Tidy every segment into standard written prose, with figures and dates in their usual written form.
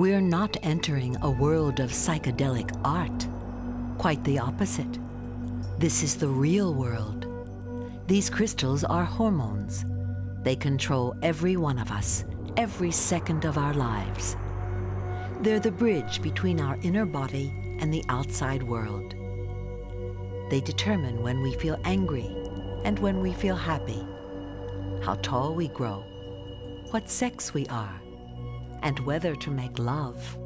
We're not entering a world of psychedelic art. Quite the opposite. This is the real world. These crystals are hormones. They control every one of us, every second of our lives. They're the bridge between our inner body and the outside world. They determine when we feel angry and when we feel happy, how tall we grow, what sex we are, and whether to make love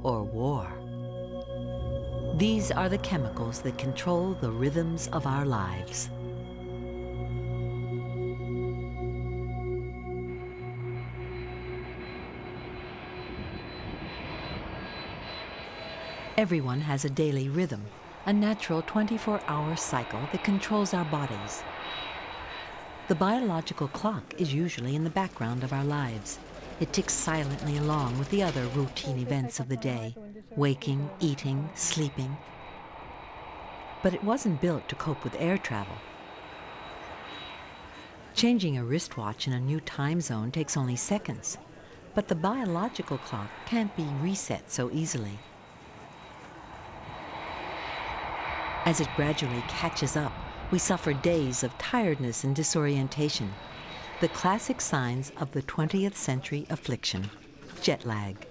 or war. These are the chemicals that control the rhythms of our lives. Everyone has a daily rhythm, a natural 24-hour cycle that controls our bodies. The biological clock is usually in the background of our lives. It ticks silently along with the other routine events of the day, waking, eating, sleeping. But it wasn't built to cope with air travel. Changing a wristwatch in a new time zone takes only seconds, but the biological clock can't be reset so easily. As it gradually catches up, we suffer days of tiredness and disorientation, the classic signs of the 20th century affliction, jet lag.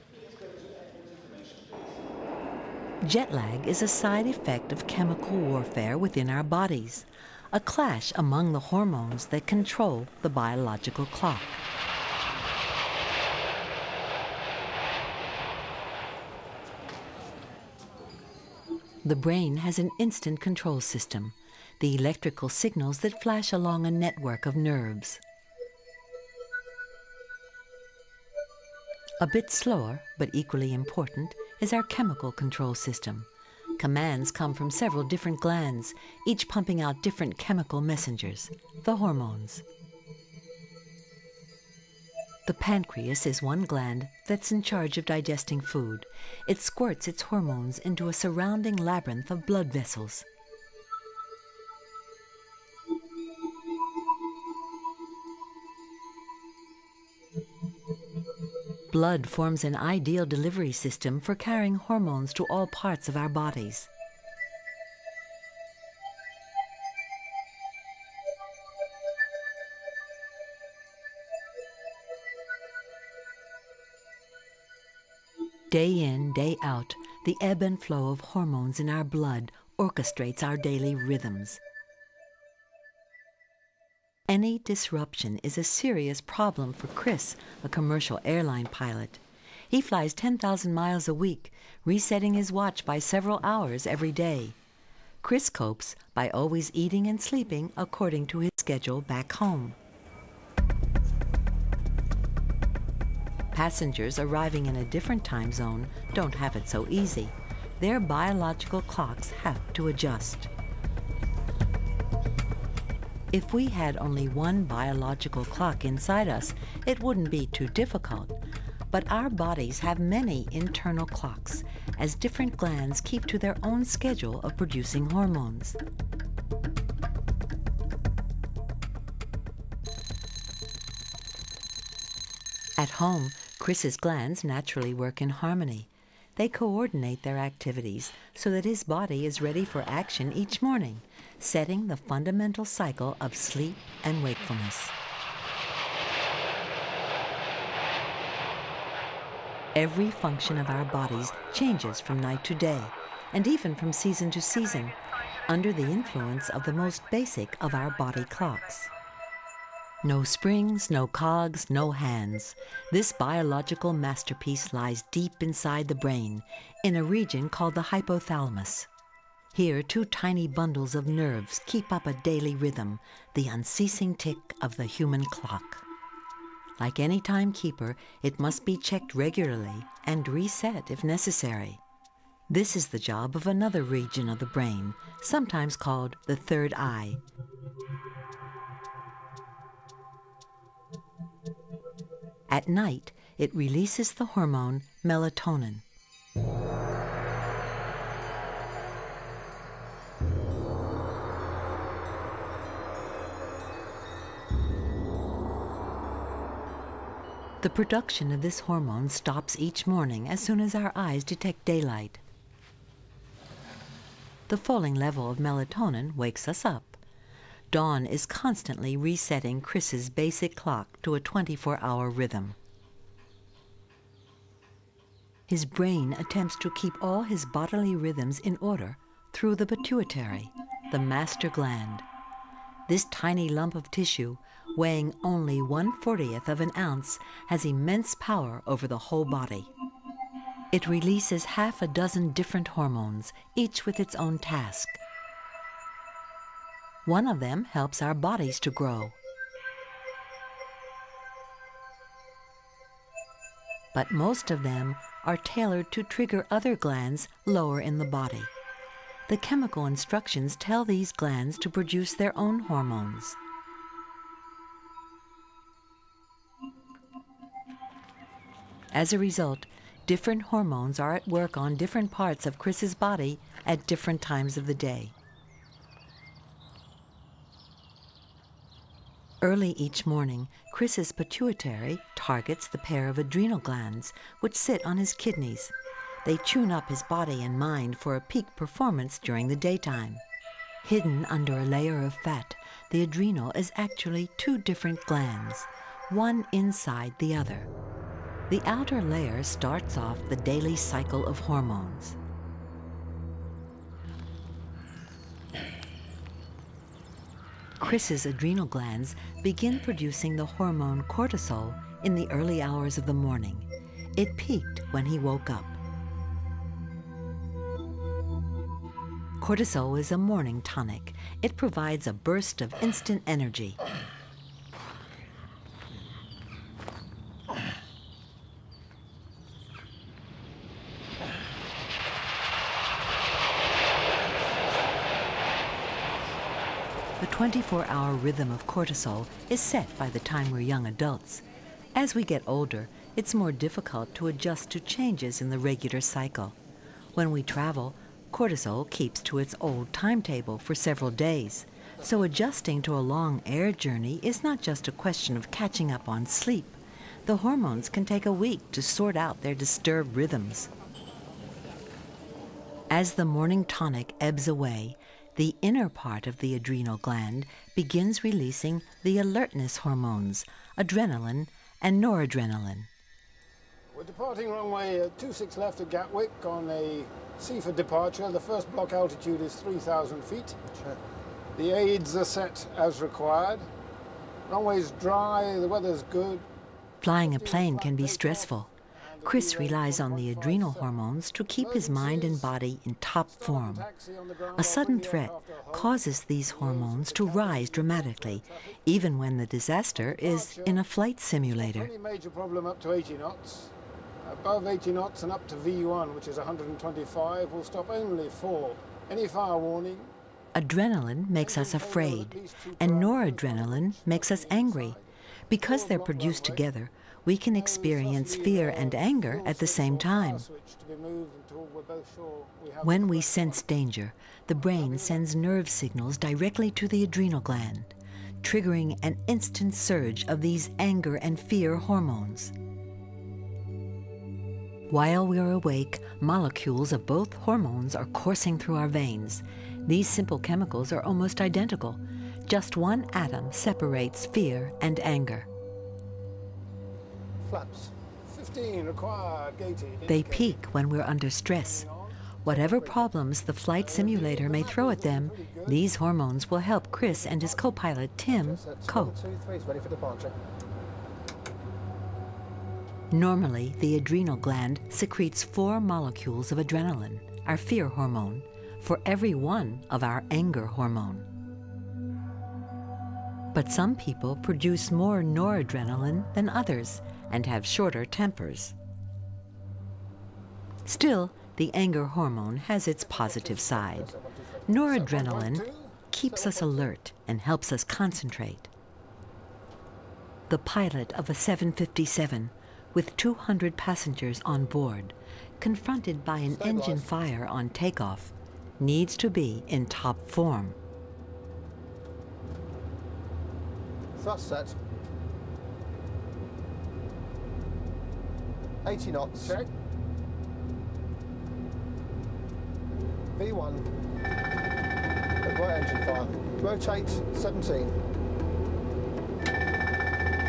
Jet lag is a side effect of chemical warfare within our bodies, a clash among the hormones that control the biological clock. The brain has an instant control system, the electrical signals that flash along a network of nerves. A bit slower, but equally important, is our chemical control system. Commands come from several different glands, each pumping out different chemical messengers, the hormones. The pancreas is one gland that's in charge of digesting food. It squirts its hormones into a surrounding labyrinth of blood vessels. Blood forms an ideal delivery system for carrying hormones to all parts of our bodies. Day in, day out, the ebb and flow of hormones in our blood orchestrates our daily rhythms. Any disruption is a serious problem for Chris, a commercial airline pilot. He flies 10,000 miles a week, resetting his watch by several hours every day. Chris copes by always eating and sleeping according to his schedule back home. Passengers arriving in a different time zone don't have it so easy. Their biological clocks have to adjust. If we had only one biological clock inside us, it wouldn't be too difficult. But our bodies have many internal clocks, as different glands keep to their own schedule of producing hormones. At home, Chris's glands naturally work in harmony. They coordinate their activities so that his body is ready for action each morning, setting the fundamental cycle of sleep and wakefulness. Every function of our bodies changes from night to day, and even from season to season, under the influence of the most basic of our body clocks. No springs, no cogs, no hands. This biological masterpiece lies deep inside the brain, in a region called the hypothalamus. Here, two tiny bundles of nerves keep up a daily rhythm, the unceasing tick of the human clock. Like any timekeeper, it must be checked regularly and reset if necessary. This is the job of another region of the brain, sometimes called the third eye. At night, it releases the hormone melatonin. The production of this hormone stops each morning as soon as our eyes detect daylight. The falling level of melatonin wakes us up. Dawn is constantly resetting Chris's basic clock to a 24-hour rhythm. His brain attempts to keep all his bodily rhythms in order through the pituitary, the Master Gland. This tiny lump of tissue, weighing only 1/40th of an ounce, has immense power over the whole body. It releases half a dozen different hormones, each with its own task. One of them helps our bodies to grow. But most of them are tailored to trigger other glands lower in the body. The chemical instructions tell these glands to produce their own hormones. As a result, different hormones are at work on different parts of Chris's body at different times of the day. Early each morning, Chris's pituitary targets the pair of adrenal glands, which sit on his kidneys. They tune up his body and mind for a peak performance during the daytime. Hidden under a layer of fat, the adrenal is actually two different glands, one inside the other. The outer layer starts off the daily cycle of hormones. Chris's adrenal glands begin producing the hormone cortisol in the early hours of the morning. It peaked when he woke up. Cortisol is a morning tonic. It provides a burst of instant energy. The 24-hour rhythm of cortisol is set by the time we're young adults. As we get older, it's more difficult to adjust to changes in the regular cycle. When we travel, cortisol keeps to its old timetable for several days. So adjusting to a long air journey is not just a question of catching up on sleep. The hormones can take a week to sort out their disturbed rhythms. As the morning tonic ebbs away, the inner part of the adrenal gland begins releasing the alertness hormones, adrenaline and noradrenaline. We're departing runway 26 left at Gatwick on a C for departure. The first block altitude is 3,000 feet. Sure. The aids are set as required. Runway's dry, the weather's good. Flying a plane can be stressful. Chris relies on the adrenal hormones to keep his mind and body in top form. A sudden threat causes these hormones to rise dramatically, even when the disaster is in a flight simulator. Only major problem up to 80 knots. Above 80 knots and up to V1, which is 125, will stop only for any fire warning. Adrenaline makes us afraid, and noradrenaline makes us angry. Because they're produced together, we can experience fear and anger at the same time. When we sense danger, the brain sends nerve signals directly to the adrenal gland, triggering an instant surge of these anger and fear hormones. While we're awake, molecules of both hormones are coursing through our veins. These simple chemicals are almost identical. Just one atom separates fear and anger. Flaps. 15 required, gated. They peak when we're under stress. Whatever problems the flight simulator may throw at them, these hormones will help Chris and his co-pilot Tim cope. Normally, the adrenal gland secretes 4 molecules of adrenaline, our fear hormone, for every one of our anger hormone. But some people produce more noradrenaline than others and have shorter tempers. Still, the anger hormone has its positive side. Noradrenaline keeps us alert and helps us concentrate. The pilot of a 757 with 200 passengers on board, confronted by an engine fire on takeoff, needs to be in top form. Thrust set. 80 knots. Check. V1. Right engine fire. Rotate 17.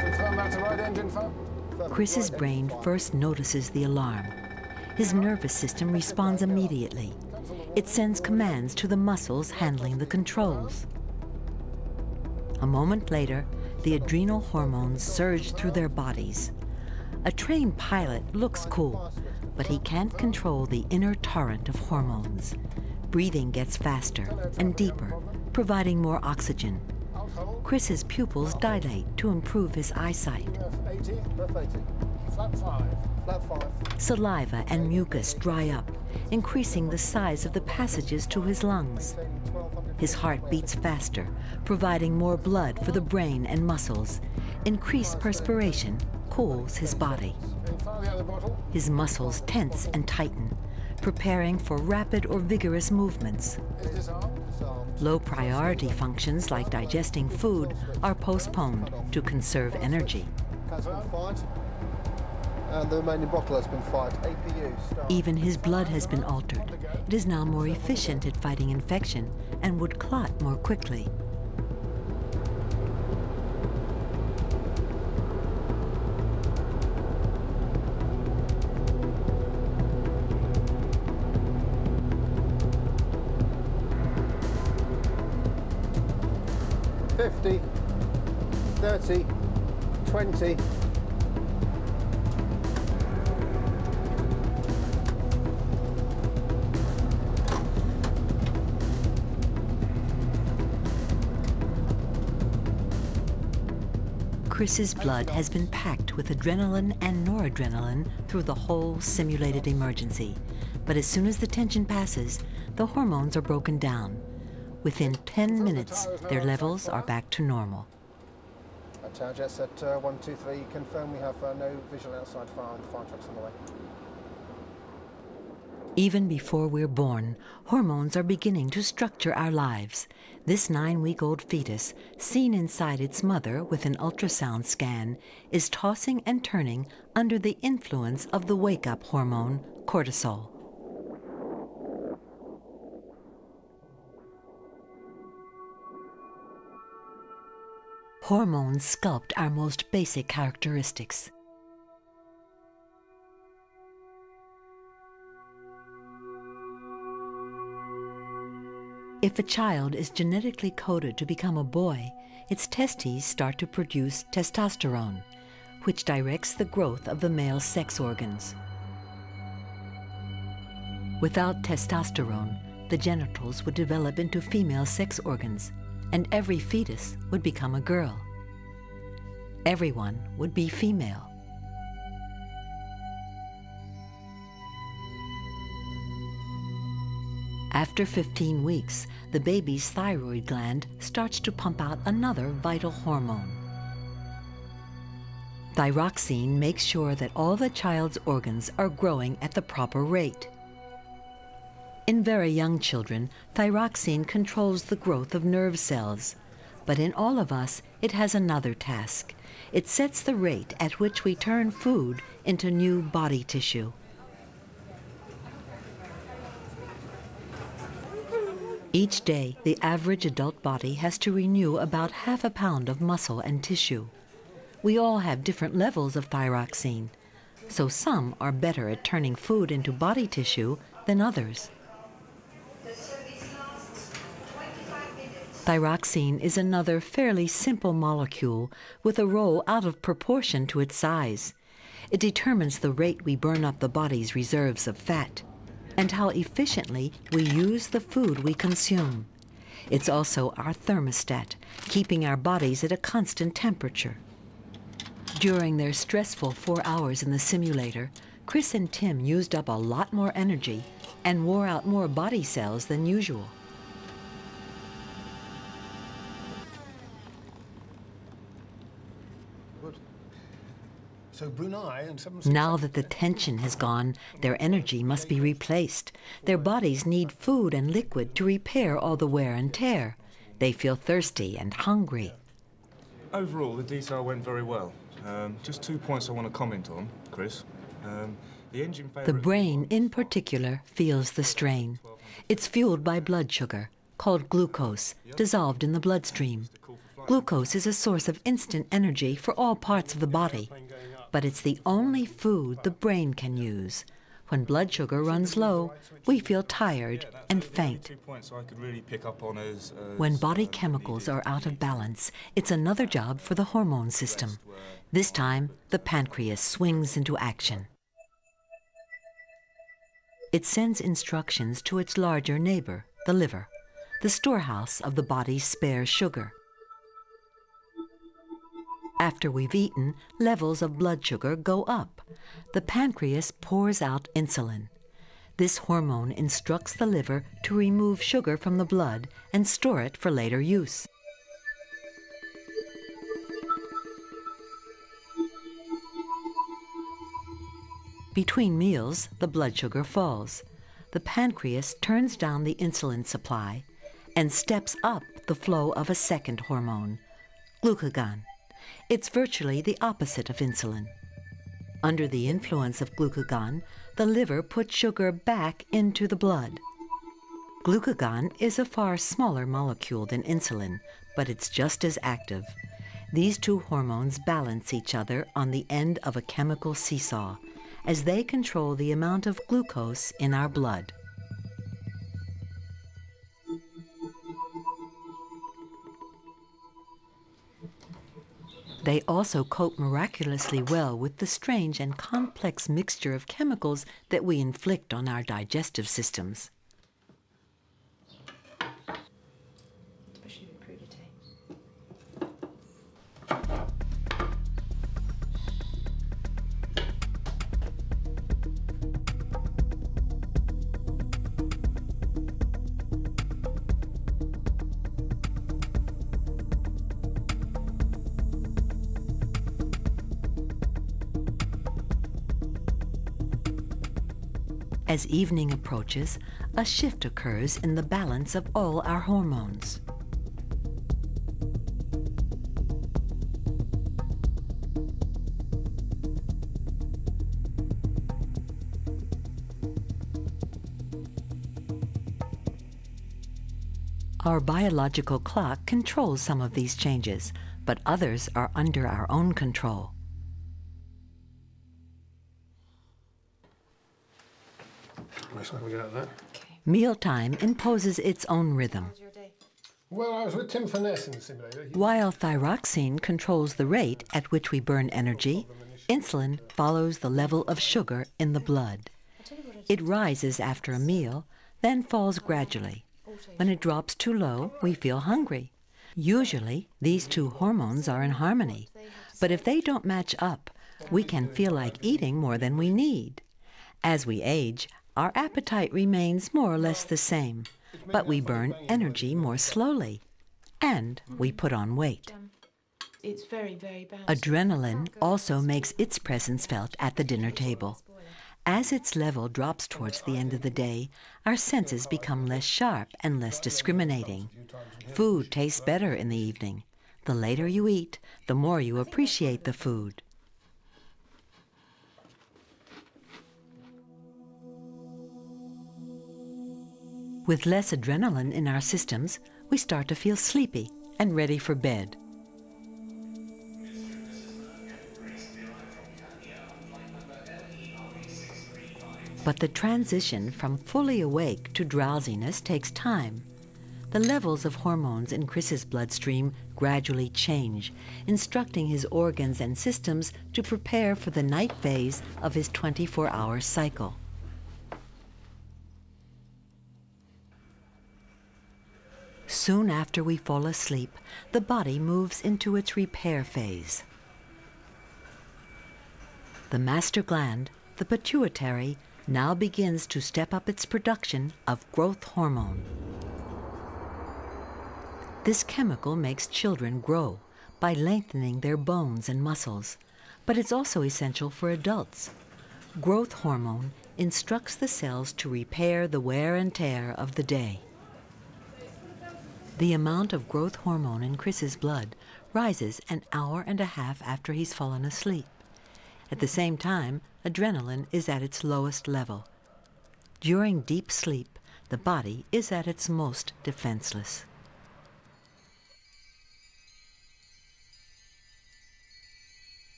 Confirm that's the right engine fire. Chris's brain first notices the alarm. His nervous system responds immediately. It sends commands to the muscles handling the controls. A moment later, the adrenal hormones surge through their bodies. A trained pilot looks cool, but he can't control the inner torrent of hormones. Breathing gets faster and deeper, providing more oxygen. Chris's pupils dilate to improve his eyesight. Flap 5. Flat 5. Saliva and mucus dry up, increasing the size of the passages to his lungs. His heart beats faster, providing more blood for the brain and muscles. Increased perspiration cools his body. Fire the other bottle. His muscles tense and tighten, preparing for rapid or vigorous movements. Is disarmed. Low priority functions like digesting food are postponed to conserve energy. Cancel fired. And the remaining bottle has been fired. APU start. Even his blood has been altered. It is now more efficient at fighting infection and would clot more quickly. $50, $30, $20. Chris's blood has been packed with adrenaline and noradrenaline through the whole simulated emergency. But as soon as the tension passes, the hormones are broken down. Within 10 minutes, their levels are back to normal. Tower jets at 123. Confirm we have no visual outside fire and fire trucks on the way. Even before we're born, hormones are beginning to structure our lives. This 9-week-old fetus, seen inside its mother with an ultrasound scan, is tossing and turning under the influence of the wake-up hormone, cortisol. Hormones sculpt our most basic characteristics. If a child is genetically coded to become a boy, its testes start to produce testosterone, which directs the growth of the male sex organs. Without testosterone, the genitals would develop into female sex organs, and every fetus would become a girl. Everyone would be female. After 15 weeks, the baby's thyroid gland starts to pump out another vital hormone. Pyroxene makes sure that all the child's organs are growing at the proper rate. In very young children, pyroxene controls the growth of nerve cells. But in all of us, it has another task. It sets the rate at which we turn food into new body tissue. Each day, the average adult body has to renew about half a pound of muscle and tissue. We all have different levels of pyroxene, so some are better at turning food into body tissue than others. Pyroxene is another fairly simple molecule with a role out of proportion to its size. It determines the rate we burn up the body's reserves of fat and how efficiently we use the food we consume. It's also our thermostat, keeping our bodies at a constant temperature. During their stressful 4 hours in the simulator, Chris and Tim used up a lot more energy and wore out more body cells than usual. So Brunei and Now that the tension has gone, their energy must be replaced. Their bodies need food and liquid to repair all the wear and tear. They feel thirsty and hungry. Overall, the detail went very well. Just 2 points I want to comment on, Chris. The brain, in particular, feels the strain. It's fueled by blood sugar, called glucose, dissolved in the bloodstream. Glucose is a source of instant energy for all parts of the body, but it's the only food the brain can use. When blood sugar runs low, we feel tired and faint. When body chemicals are out of balance, it's another job for the hormone system. This time, the pancreas swings into action. It sends instructions to its larger neighbor, the liver, the storehouse of the body's spare sugar. After we've eaten, levels of blood sugar go up. The pancreas pours out insulin. This hormone instructs the liver to remove sugar from the blood and store it for later use. Between meals, the blood sugar falls. The pancreas turns down the insulin supply and steps up the flow of a second hormone, glucagon. It's virtually the opposite of insulin. Under the influence of glucagon, the liver puts sugar back into the blood. Glucagon is a far smaller molecule than insulin, but it's just as active. These two hormones balance each other on the end of a chemical seesaw, as they control the amount of glucose in our blood. They also cope miraculously well with the strange and complex mixture of chemicals that we inflict on our digestive systems. As evening approaches, a shift occurs in the balance of all our hormones. Our biological clock controls some of these changes, but others are under our own control. Mealtime imposes its own rhythm. Well, I was with Tim Furness in the simulator. While Pyroxene controls the rate at which we burn energy, insulin follows the level of sugar in the blood. It rises after a meal, then falls gradually. When it drops too low, we feel hungry. Usually, these two hormones are in harmony, but if they don't match up, we can feel like eating more than we need. As we age, our appetite remains more or less the same, but we burn energy more slowly, and we put on weight. It's very, very bad. Adrenaline also makes its presence felt at the dinner table. As its level drops towards the end of the day, our senses become less sharp and less discriminating. Food tastes better in the evening. The later you eat, the more you appreciate the food. With less adrenaline in our systems, we start to feel sleepy and ready for bed. But the transition from fully awake to drowsiness takes time. The levels of hormones in Chris's bloodstream gradually change, instructing his organs and systems to prepare for the night phase of his 24-hour cycle. Soon after we fall asleep, the body moves into its repair phase. The master gland, the pituitary, now begins to step up its production of growth hormone. This chemical makes children grow by lengthening their bones and muscles, but it's also essential for adults. Growth hormone instructs the cells to repair the wear and tear of the day. The amount of growth hormone in Chris's blood rises an hour and a half after he's fallen asleep, At the same time, adrenaline is at its lowest level. During deep sleep, the body is at its most defenseless.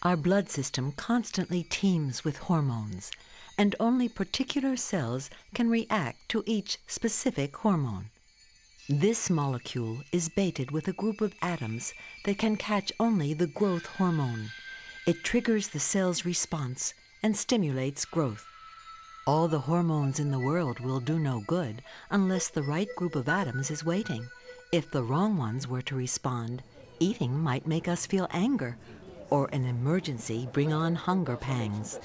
Our blood system constantly teems with hormones, and only particular cells can react to each specific hormone. This molecule is baited with a group of atoms that can catch only the growth hormone. It triggers the cell's response and stimulates growth. All the hormones in the world will do no good unless the right group of atoms is waiting. If the wrong ones were to respond, eating might make us feel anger, or an emergency bring on hunger pangs,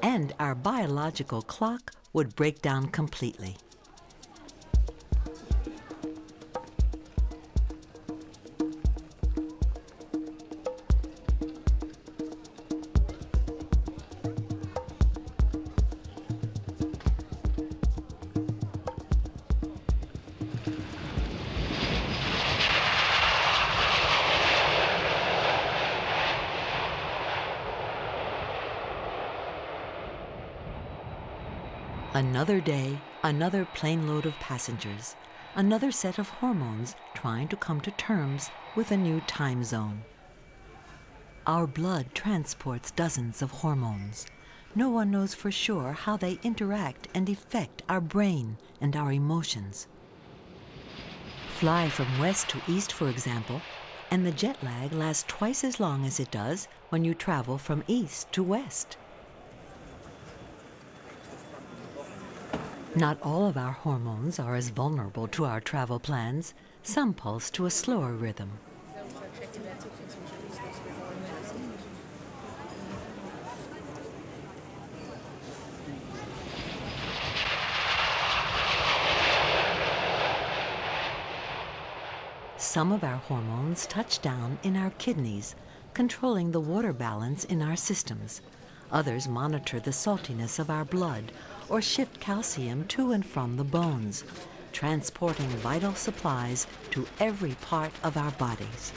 and our biological clock would break down completely. Another day, another plane load of passengers, another set of hormones trying to come to terms with a new time zone. Our blood transports dozens of hormones. No one knows for sure how they interact and affect our brain and our emotions. Fly from west to east, for example, and the jet lag lasts twice as long as it does when you travel from east to west. Not all of our hormones are as vulnerable to our travel plans. Some pulse to a slower rhythm. Some of our hormones touch down in our kidneys, controlling the water balance in our systems. Others monitor the saltiness of our blood or shift calcium to and from the bones, transporting vital supplies to every part of our bodies.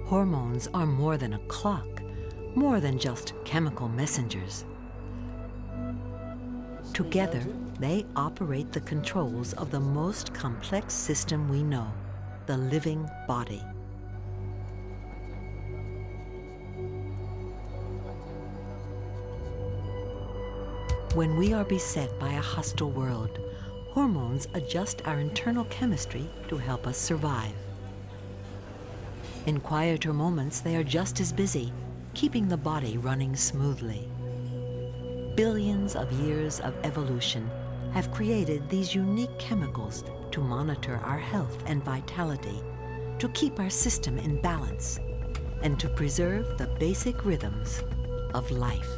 Hormones are more than a clock, more than just chemical messengers. Together, they operate the controls of the most complex system we know, the living body. When we are beset by a hostile world, hormones adjust our internal chemistry to help us survive. In quieter moments, they are just as busy, keeping the body running smoothly. Billions of years of evolution have created these unique chemicals to monitor our health and vitality, to keep our system in balance, and to preserve the basic rhythms of life.